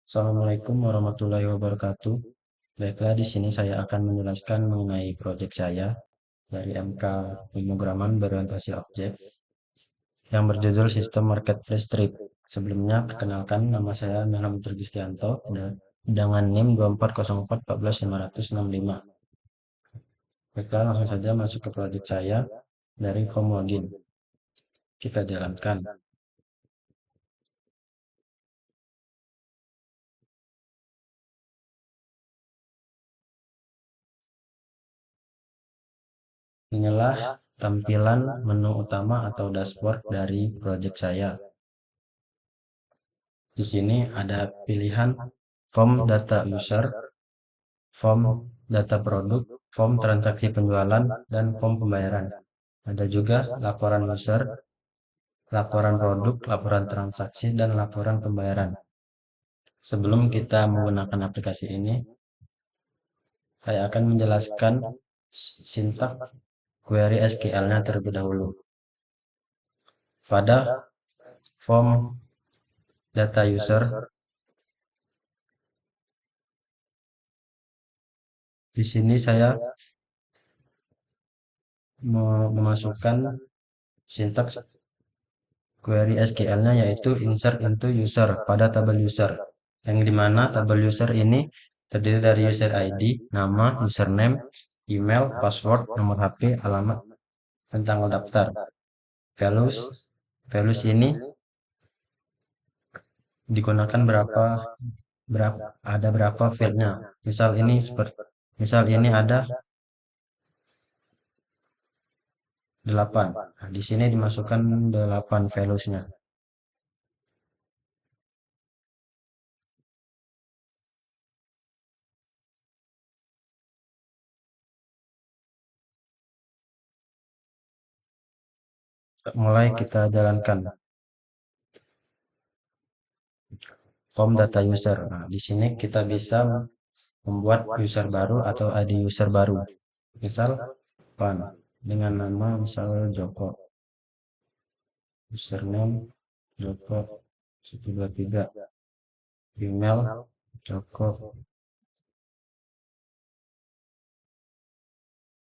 Assalamualaikum warahmatullahi wabarakatuh. Baiklah, di sini saya akan menjelaskan mengenai proyek saya dari MK Pemrograman Berorientasi Objek yang berjudul Sistem Marketplace Trip. Sebelumnya, perkenalkan nama saya Muhammad Trigistianto dengan NIM 2404 Baiklah, langsung saja masuk ke proyek saya dari form login. Kita jalankan. Inilah tampilan menu utama atau dashboard dari proyek saya. Di sini ada pilihan form data user, form data produk, form transaksi penjualan, dan form pembayaran. Ada juga laporan user, laporan produk, laporan transaksi, dan laporan pembayaran. Sebelum kita menggunakan aplikasi ini, saya akan menjelaskan sintak query SQL-nya terlebih dahulu. Pada form data user, di sini saya memasukkan sintak query SQL-nya yaitu insert into user pada tabel user, yang dimana tabel user ini terdiri dari user ID, nama, username, email, password, nomor HP, alamat, dan tanggal daftar. Values, values ini digunakan ada berapa fieldnya. Misal ini ada 8. Nah, di sini dimasukkan 8 values-nya. Mulai kita jalankan form data user. Nah, di sini kita bisa membuat user baru atau ID user baru. Misal Pan dengan nama misal Joko. Username Joko 123. Email Joko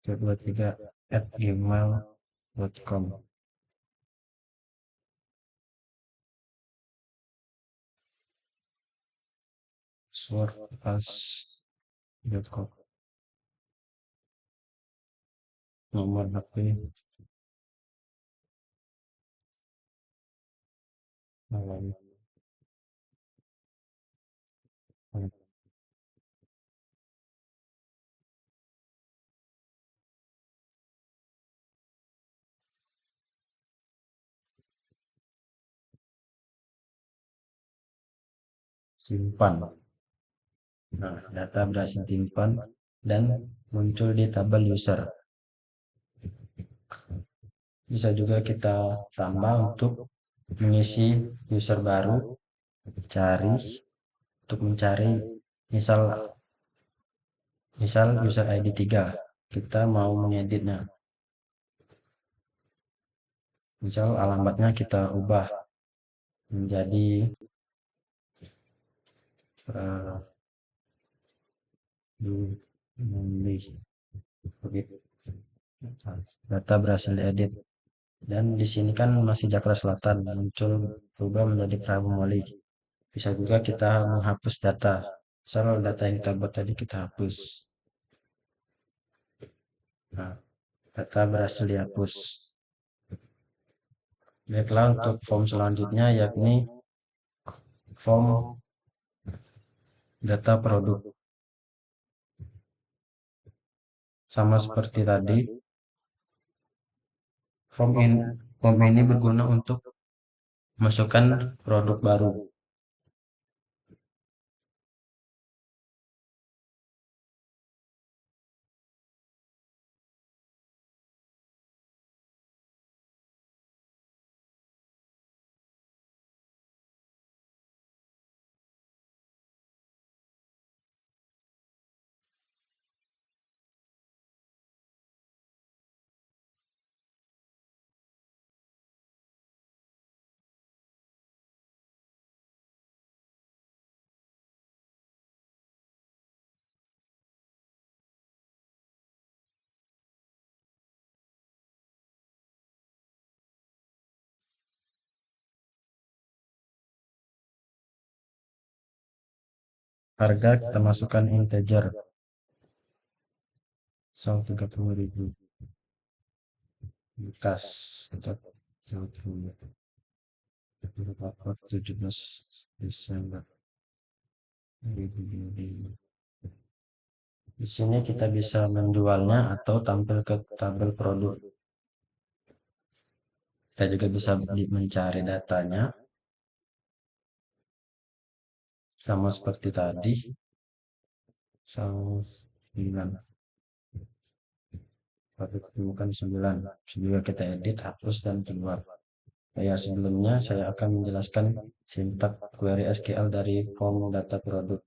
123 @gmail.com. Password as Joko. Nomor HP simpan. Nah, data berhasil simpan dan muncul di tabel user. Bisa juga kita tambah untuk mengisi user baru, cari untuk mencari misal misal user ID 3. Kita mau mengeditnya. Misal alamatnya kita ubah menjadi data berhasil diedit. Dan di sini kan masih Jakarta Selatan, muncul berubah menjadi Prabu-Muli. Bisa juga kita menghapus data. Misal data yang kita buat tadi kita hapus. Nah, data berhasil dihapus. Baiklah, untuk form selanjutnya yakni form data produk. Sama seperti tadi, form ini, form ini berguna untuk masukkan produk baru. Harga kita masukkan integer 130.000 bekas untuk 17 Desember 2025. Di sini kita bisa menjualnya atau tampil ke tabel produk. Kita juga bisa mencari datanya sama seperti tadi. 9 tapi bukan 9. Juga kita edit, hapus dan keluar. Ya, sebelumnya saya akan menjelaskan sintak query SQL dari form data produk.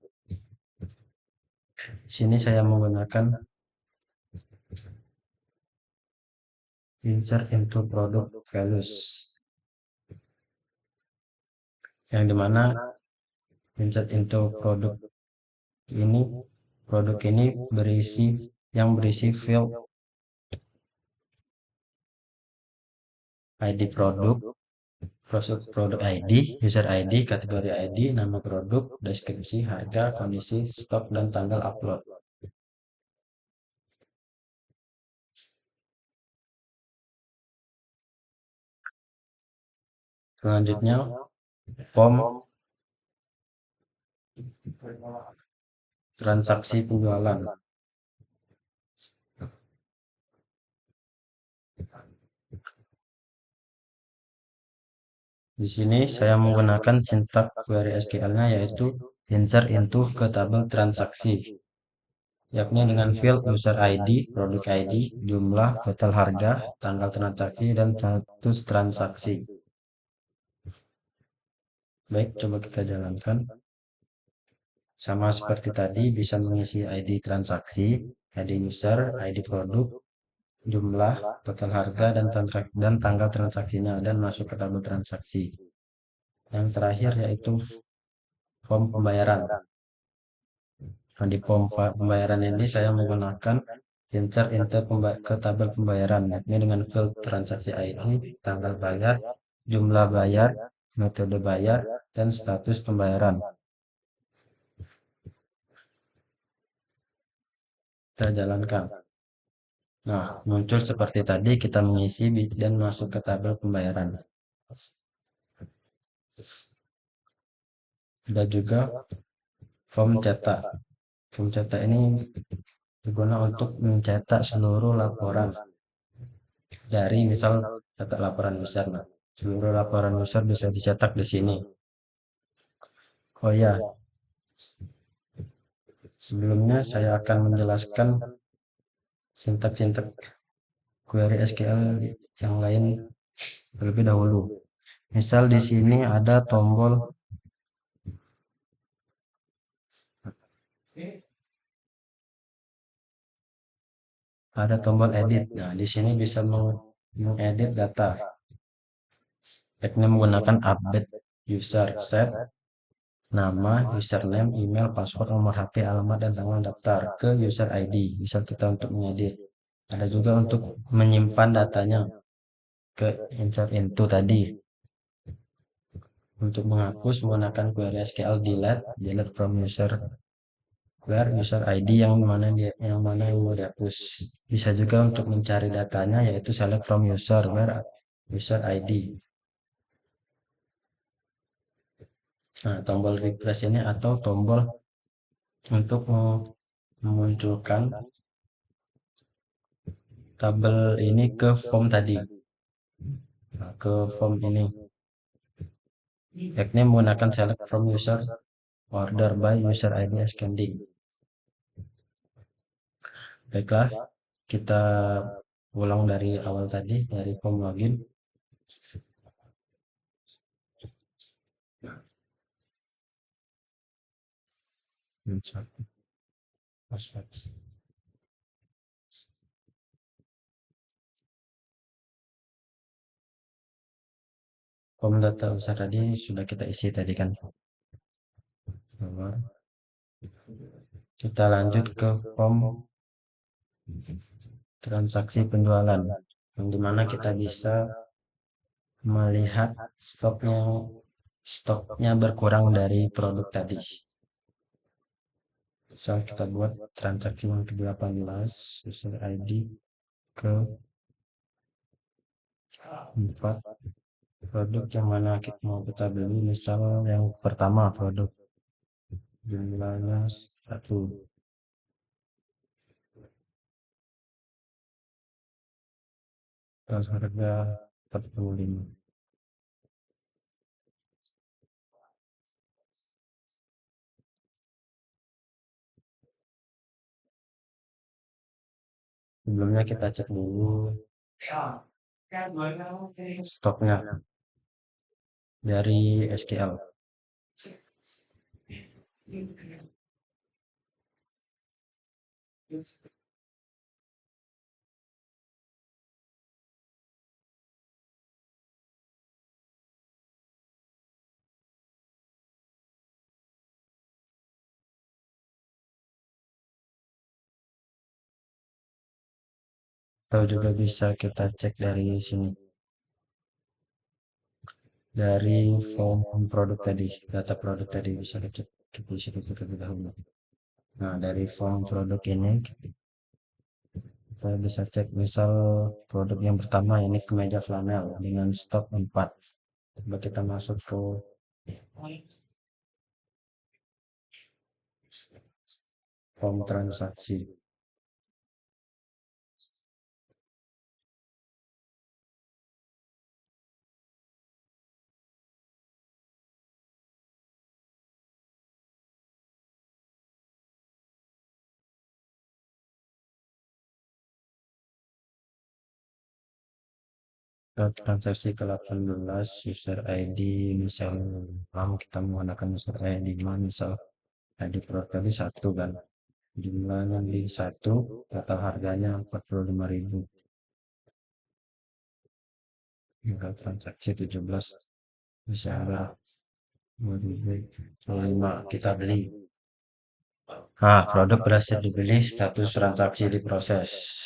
Di sini saya menggunakan insert into product values, yang dimana insert into product ini berisi field ID produk, produk ID, user ID, kategori ID, nama produk, deskripsi, harga, kondisi, stok, dan tanggal upload. Selanjutnya, form transaksi penjualan. Di sini saya menggunakan sintak query SQL-nya yaitu insert into ke tabel transaksi, yakni dengan field user ID, produk ID, jumlah, total harga, tanggal transaksi, dan status transaksi. Baik, coba kita jalankan. Sama seperti tadi, bisa mengisi ID transaksi, ID user, ID produk, jumlah, total harga, dan tanggal transaksinya, dan masuk ke tabel transaksi. Yang terakhir yaitu form pembayaran. Nah, di form pembayaran ini saya menggunakan insert ke tabel pembayaran, yakni dengan field transaksi ID, tanggal bayar, jumlah bayar, metode bayar, dan status pembayaran. Kita jalankan. Nah, muncul seperti tadi, kita mengisi dan masuk ke tabel pembayaran. Ada juga form cetak. Form cetak ini berguna untuk mencetak seluruh laporan dari misal cetak laporan user. Nah, seluruh laporan user bisa dicetak di sini. Oh ya, sebelumnya saya akan menjelaskan sintak-sintak query SQL yang lain terlebih dahulu. Misal di sini ada tombol edit. Nah, di sini bisa mengedit data, yakni menggunakan update user set, nama, username, email, password, nomor HP, alamat, dan tanggal daftar ke user ID. Bisa kita untuk mengedit. Ada juga untuk menyimpan datanya ke insert into tadi. Untuk menghapus menggunakan query SQL delete from user, where user ID yang mana yang mau dihapus. Bisa juga untuk mencari datanya yaitu select from user, where user ID. Nah, tombol refresh ini atau tombol untuk memunculkan tabel ini ke form tadi. Nah, ke form ini, yakni menggunakan select from user, order by user ID ascending. Baiklah, kita ulang dari awal tadi, dari form login. Form data user tadi sudah kita isi tadi kan. Kita lanjut ke form transaksi penjualan, yang dimana kita bisa melihat stoknya berkurang dari produk tadi. Misal kita buat transaksi yang ke-18, user ID ke 4, produk yang mana kita mau kita beli, misal yang pertama produk jumlahnya 1, dan harga 45. Sebelumnya kita cek dulu stoknya dari SQL. Atau juga bisa kita cek dari sini, dari form produk tadi, data produk tadi bisa dicek, kita bisa terlebih dahulu. Nah, dari form produk ini kita bisa cek misal produk yang pertama ini kemeja flanel dengan stok 4. Coba kita masuk ke form transaksi. Ke transaksi ke-18, user ID misal kita menggunakan user ID misal ID produk tadi 1 kan, jumlahnya di 1, total harganya 45.000. Tinggal transaksi 17 Desember 2005 kita beli. Nah, produk berhasil dibeli, status transaksi diproses.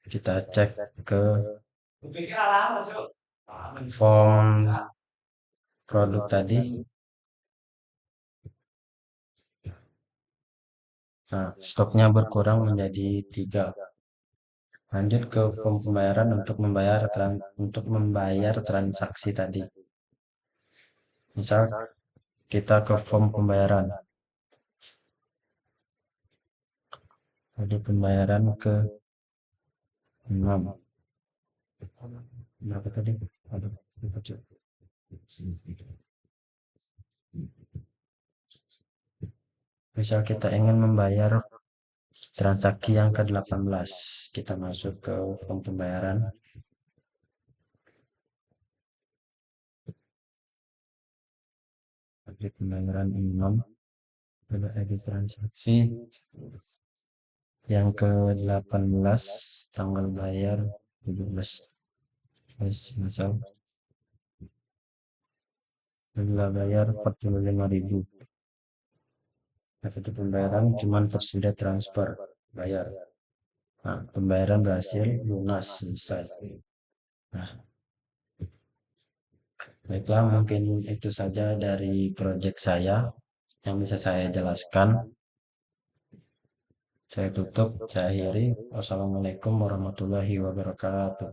Kita cek ke form produk tadi. Nah, stoknya berkurang menjadi 3. Lanjut ke form pembayaran untuk membayar transaksi tadi. Misal kita ke form pembayaran. Jadi pembayaran ke 6. Berapa tadi? Aduh, lupa, Cuk. Misal kita ingin membayar transaksi yang ke-18, kita masuk ke form pembayaran. Di pembayaran 6, ada edit transaksi. Yang ke-18, tanggal bayar 17. Misal tanggal bayar 45.000. Nah, itu pembayaran cuma tersedia transfer bayar. Nah, pembayaran berhasil, lunas, selesai. Nah, baiklah, mungkin itu saja dari proyek saya yang bisa saya jelaskan. Saya tutup, saya akhiri. Wassalamualaikum warahmatullahi wabarakatuh.